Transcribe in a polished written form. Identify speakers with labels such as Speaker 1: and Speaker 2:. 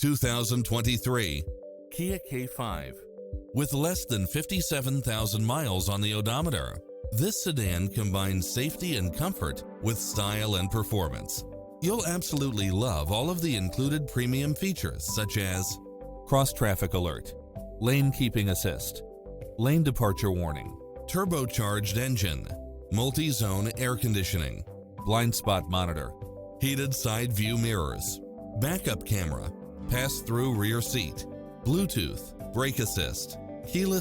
Speaker 1: 2023 Kia K5. With less than 57,000 miles on the odometer, this sedan combines safety and comfort with style and performance. You'll absolutely love all of the included premium features such as cross-traffic alert, lane keeping assist, lane departure warning, turbocharged engine, multi-zone air conditioning, blind spot monitor, heated side view mirrors, backup camera, pass-through rear seat, Bluetooth, brake assist, keyless